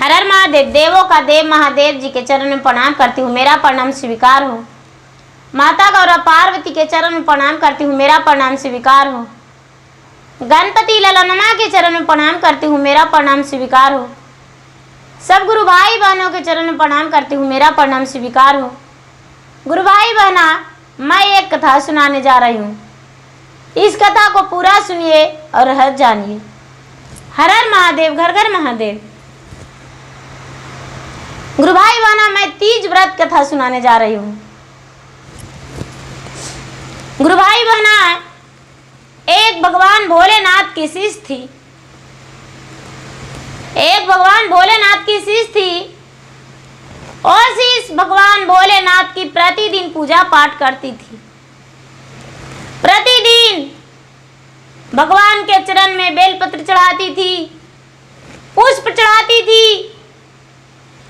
हर हर महादेव। देवों का देव महादेव जी के चरण में प्रणाम करती हूँ, मेरा प्रणाम स्वीकार हो। माता गौरा पार्वती के चरण में प्रणाम करती हूँ, मेरा प्रणाम स्वीकार हो। गणपति ललनमा के चरण में प्रणाम करती हूँ, मेरा प्रणाम स्वीकार हो। सब गुरु भाई बहनों के चरण में प्रणाम करती हूँ, मेरा प्रणाम स्वीकार हो। गुरु भाई बहना, मैं एक कथा सुनाने जा रही हूँ। इस कथा को पूरा सुनिए और रहस्य जानिए। हर हर महादेव, घर घर महादेव। गुरु भाई बहना, मैं तीज व्रत कथा सुनाने जा रही हूँ। गुरु भाई बहना, एक भगवान भोलेनाथ की शिष्य थी। एक भगवान भोलेनाथ की शिष्य थी और शिष्य भगवान भोलेनाथ की प्रतिदिन पूजा पाठ करती थी। प्रतिदिन भगवान के चरण में बेलपत्र चढ़ाती थी, पुष्प चढ़ाती थी,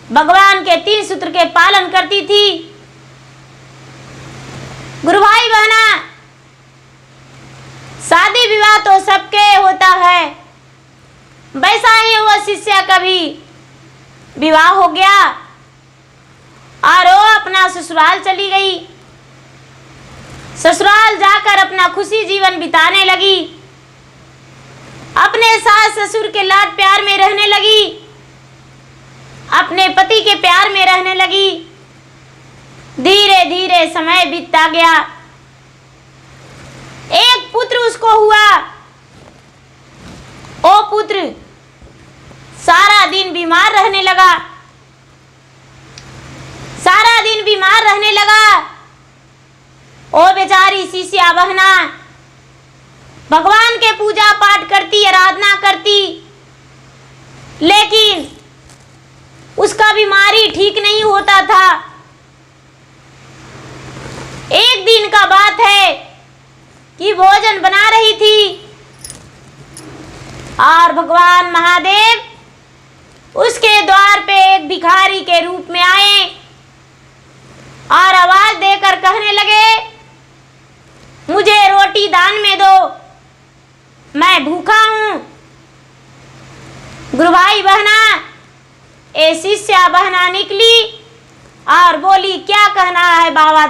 भगवान के 3 सूत्र के पालन करती थी। गुरु भाई बहना, शादी विवाह तो सबके होता है, वैसा ही वो शिष्या का भी विवाह हो गया और वो अपना ससुराल चली गई। ससुराल जाकर अपना खुशी जीवन बिताने लगी, अपने सास ससुर के लाड प्यार में रहने लगी, अपने पति के प्यार में रहने लगी। धीरे धीरे समय बीतता गया। एक पुत्र उसको हुआ। वो पुत्र सारा दिन बीमार रहने लगा, सारा दिन बीमार रहने लगा। ओ बेचारी शिष्या बहना भगवान के पूजा पाठ करती, आराधना करती, लेकिन उसका बीमारी ठीक नहीं होता था। एक दिन का बात है कि भोजन बना रही थी और भगवान महादेव उसके द्वार पे एक भिखारी के रूप में आए और आवाज देकर कहने लगे, मुझे रोटी दान में दो, मैं भूखा हूं। गुरु भाई बहना, ए शिष्या बहना निकली और बोली, क्या कहना है बाबा,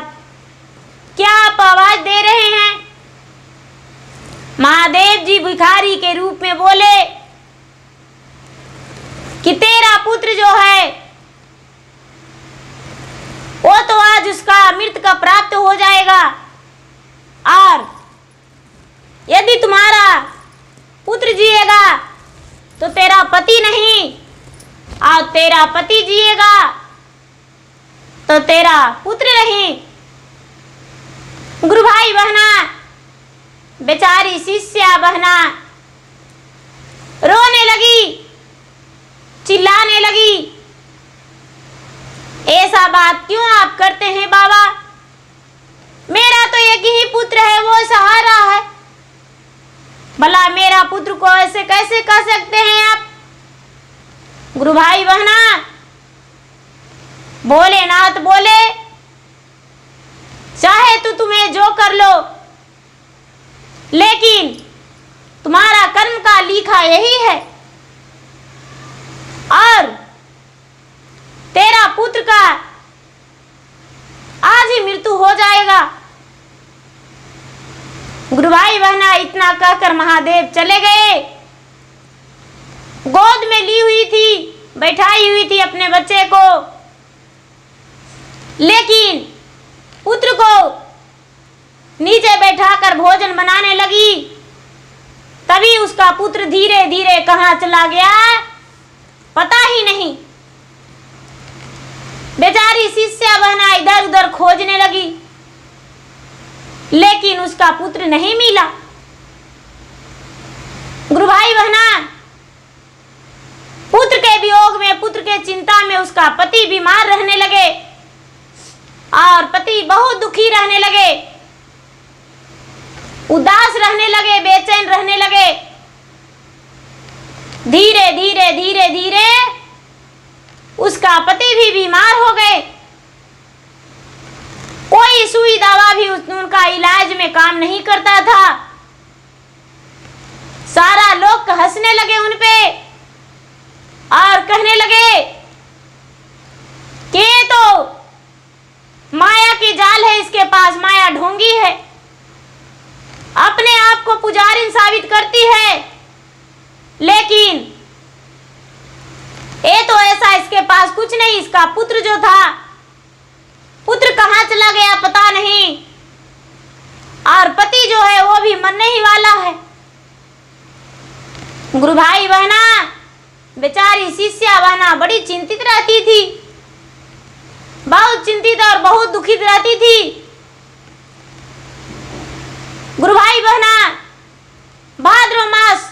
क्या आप आवाज दे रहे हैं? महादेव जी भिखारी के रूप में बोले कि तेरा पुत्र जो है वो तो आज उसका मृत्यु का प्राप्त हो जाएगा, और यदि तुम्हारा पुत्र जिएगा तो तेरा पति नहीं, और तेरा पति जिएगा तो तेरा पुत्र नहीं। गुरु भाई बहना, बेचारी शिष्या बहना रोने लगी, चिल्लाने लगी, ऐसा बात क्यों आप करते हैं बाबा? मेरा तो एक ही पुत्र है, वो सहारा है, भला मेरा पुत्र को ऐसे कैसे कह सकते हैं आप? गुरु भाई बहना, भोलेनाथ बोले, चाहे तो तुम्हें जो कर लो, लेकिन तुम्हारा कर्म का लिखा यही है और तेरा पुत्र का आज ही मृत्यु हो जाएगा। गुरु भाई बहना, इतना कहकर महादेव चले गए। गोद में ली हुई थी, बैठाई हुई थी अपने बच्चे को, लेकिन पुत्र को नीचे बैठाकर भोजन बनाने लगी। तभी उसका पुत्र धीरे धीरे कहां चला गया पता ही नहीं। बेचारी शिष्या बहना इधर उधर खोजने लगी, लेकिन उसका पुत्र नहीं मिला। गुरु भाई बहना, पुत्र के वियोग में, पुत्र के चिंता में उसका पति बीमार रहने लगे और पति बहुत दुखी रहने लगे, उदास रहने लगे, बेचैन रहने लगे। धीरे धीरे धीरे धीरे उसका पति भी बीमार हो गए। कोई सुई दवा भी उनका इलाज में काम नहीं करता था। सारा लोग हंसने लगे उन पे और कहने लगे, पास माया ढोंगी है, अपने आप को पुजारी साबित करती है, लेकिन ये तो ऐसा इसके पास कुछ नहीं। इसका पुत्र जो था, पुत्र कहाँ चला गया पता नहीं, और पति जो है वो भी मरने ही वाला है। गुरु भाई बहना, बेचारी शिष्या बहना बड़ी चिंतित रहती थी, बहुत चिंतित और बहुत दुखित रहती थी। गुरु भाई बहना, भाद्र मास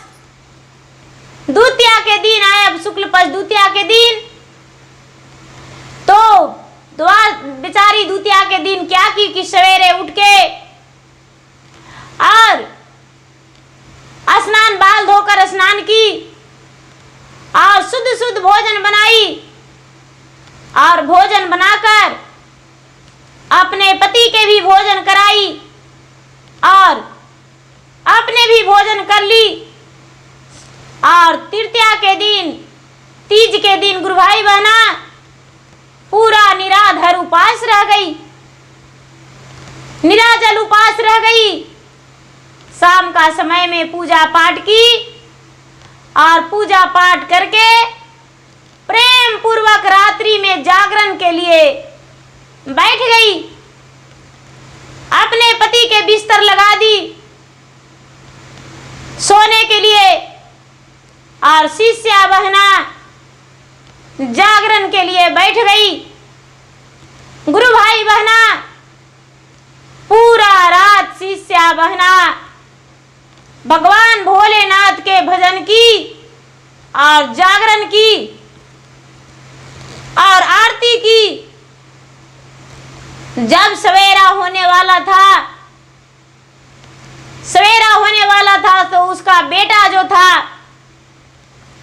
द्वितीया के दिन आए, अब शुक्ल पक्ष द्वितीया के दिन, तो बेचारी द्वितीया के दिन क्या की कि सवेरे उठ के और स्नान, बाल धोकर स्नान की और शुद्ध शुद्ध भोजन बनाई, और भोजन बनाकर अपने पति के भी भोजन कराई और अपने भी भोजन कर ली। और तृतीया के दिन, तीज के दिन गुरु भाई बहना पूरा निराधर उपास रह गई, निराजल उपास रह गई। शाम का समय में पूजा पाठ की और पूजा पाठ करके प्रेम पूर्वक रात्रि में जागरण के लिए बैठ गई, अपने पति के बिस्तर लगा दी सोने के लिए, और शिष्या बहना जागरण के लिए बैठ गई। गुरु भाई बहना पूरा रात शिष्या बहना भगवान भोलेनाथ के भजन की और जागरण की और आरती की। जब सवेरा होने वाला था, सवेरा होने वाला था, तो उसका बेटा जो था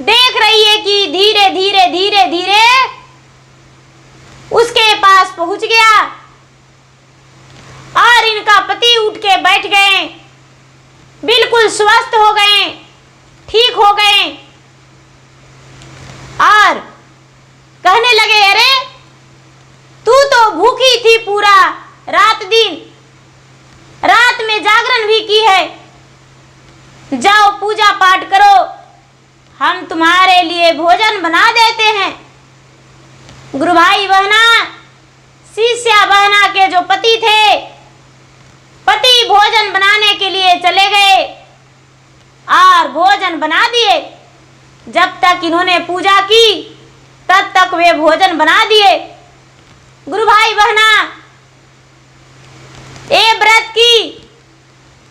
देख रही है कि धीरे धीरे धीरे धीरे उसके पास पहुंच गया, और इनका पति उठ के बैठ गए, बिल्कुल स्वस्थ हो गए, ठीक हो गए, और कहने लगे, अरे तू तो भूखी थी पूरा रात दिन, रात में जागरण भी की है, जाओ पूजा पाठ करो, हम तुम्हारे लिए भोजन बना देते हैं। गुरु भाई बहना, शिष्या बहना के जो पति थे, पति भोजन बनाने के लिए चले गए और भोजन बना दिए। जब तक इन्होंने पूजा की तब तक वे भोजन बना दिए। गुरु भाई बहना, ये व्रत की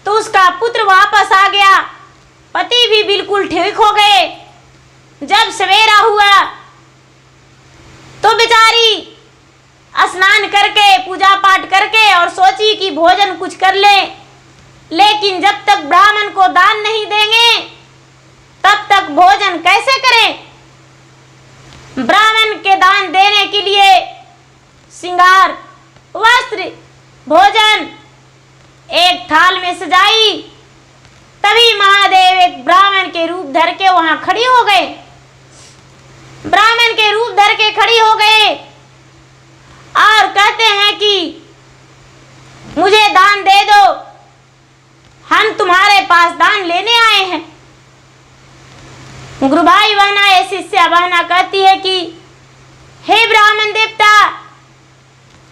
तो उसका पुत्र वापस आ गया, पति भी बिल्कुल ठीक हो गए। जब सवेरा हुआ तो बेचारी स्नान करके पूजा पाठ करके और सोची कि भोजन कुछ कर ले, लेकिन जब तक ब्राह्मण को दान नहीं देंगे तब तक भोजन कैसे करें। ब्राह्मण के दान देने के लिए श्रृंगार, वस्त्र, भोजन एक थाल में सजाई। तभी महादेव एक ब्राह्मण के रूप धर के वहां खड़ी हो गए, ब्राह्मण के रूप धर के खड़ी हो गए और कहते हैं कि मुझे दान दे दो, हम तुम्हारे पास दान लेने आए हैं। गुरु भाई बहना, ये शिष्या बहना कहती है कि हे ब्राह्मण देवता,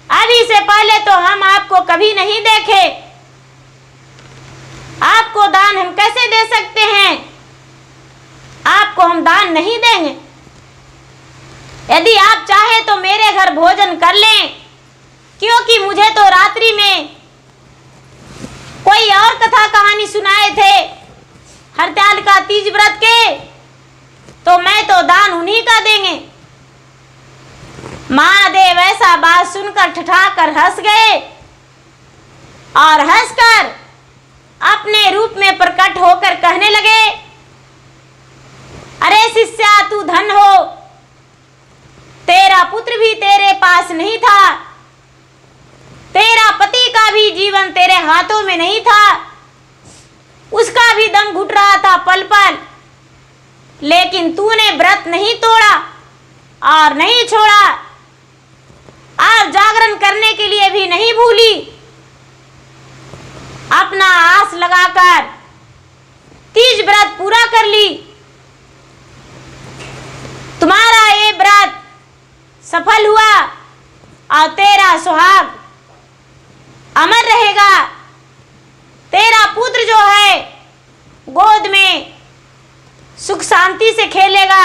अभी से पहले तो हम आपको कभी नहीं देखे, आपको दान हम कैसे दे सकते हैं, आपको हम दान नहीं देंगे। यदि आप चाहे तो मेरे घर भोजन कर लें, क्योंकि मुझे तो रात्रि में कोई और कथा कहानी सुनाए थे हरताल का तीज व्रत के, तो मैं तो दान उन्हीं का देंगे। महादेव ऐसा बात सुनकर ठठाकर हंस गए और हंसकर अपने रूप में प्रकट होकर कहने लगे, अरे शिष्या, तू धन हो, तेरा पुत्र भी तेरे पास नहीं था, तेरा पति का भी जीवन तेरे हाथों में नहीं था, उसका भी दम घुट रहा था पल पल, लेकिन तूने व्रत नहीं तोड़ा और नहीं छोड़ा और जागरण करने के लिए भी नहीं भूली, अपना आस लगाकर तीज व्रत पूरा कर ली। तुम्हारा ये व्रत सफल हुआ और तेरा सुहाग अमर रहेगा। तेरा पुत्र जो है गोद में सुख शांति से खेलेगा।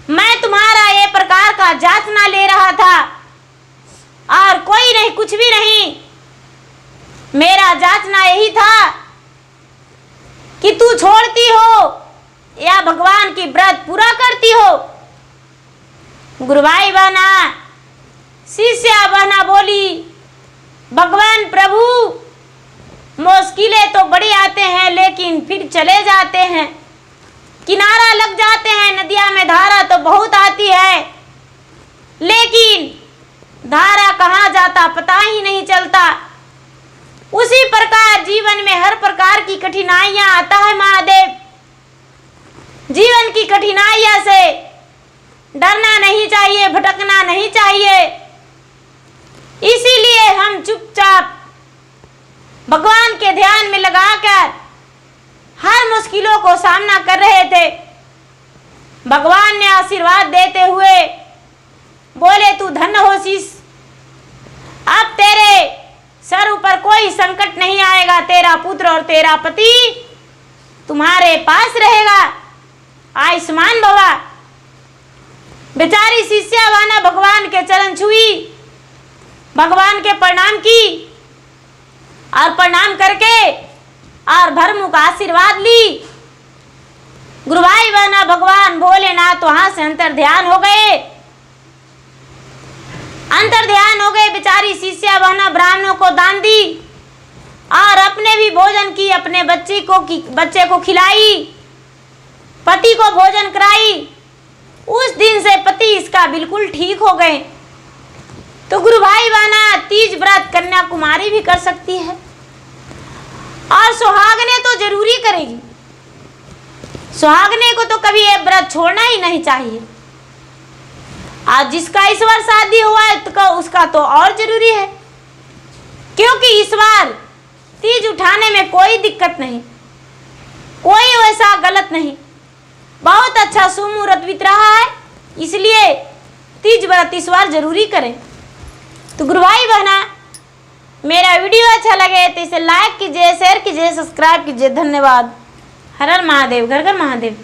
मैं तुम्हारा ये प्रकार का जांचना ले रहा था और कोई नहीं, कुछ भी नहीं। मेरा जांचना यही था कि तू छोड़ती हो या भगवान की व्रत पूरा करती हो। गुरुभाई बहना, शिष्या बहना बोली, भगवान प्रभु मुश्किलें तो बड़ी आते हैं लेकिन फिर चले जाते हैं, किनारा लग जाते हैं। नदिया में धारा तो बहुत आती है लेकिन धारा कहाँ जाता पता ही नहीं चलता। उसी प्रकार जीवन में हर प्रकार की कठिनाइयां आता है महादेव। जीवन की कठिनाइयां से डरना नहीं चाहिए, भटकना नहीं चाहिए। इसीलिए हम चुपचाप भगवान के ध्यान में लगाकर हर मुश्किलों को सामना कर रहे थे। भगवान ने आशीर्वाद देते हुए बोले, तू धन्य हो शीश, अब तेरे सर ऊपर कोई संकट नहीं आएगा। तेरा पुत्र और तेरा पति तुम्हारे पास रहेगा। आयुष्मान भवा। बेचारी शिष्या बहना भगवान के चरण छुई, भगवान के प्रणाम की और प्रणाम करके और भरमुख आशीर्वाद ली। गुरुभाई बहना भगवान भोलेनाथ वहां से अंतर ध्यान हो गए। अंतर ध्यान हो गए। बेचारी शिष्या बहना ब्राह्मणों को दान दी और अपने भी भोजन की, अपने बच्चे को खिलाई, पति को भोजन कराई। उस दिन से पति इसका बिल्कुल ठीक हो गए। तो गुरु भाई बहना, तीज व्रत कन्याकुमारी भी कर सकती है और सुहागने तो जरूरी करेगी। सुहागने को तो कभी ये व्रत छोड़ना ही नहीं चाहिए। आज जिसका इस बार शादी हुआ है तो उसका तो और जरूरी है, क्योंकि इस बार तीज उठाने में कोई दिक्कत नहीं, कोई वैसा गलत नहीं। बहुत अच्छा सुमुहूर्त बीत रहा है, इसलिए तीज व्रत इस बार जरूरी करें। तो गुरु भाई बहना, मेरा वीडियो अच्छा लगे तो इसे लाइक कीजिए, शेयर कीजिए, सब्सक्राइब कीजिए। धन्यवाद। हर हर महादेव, घर घर महादेव।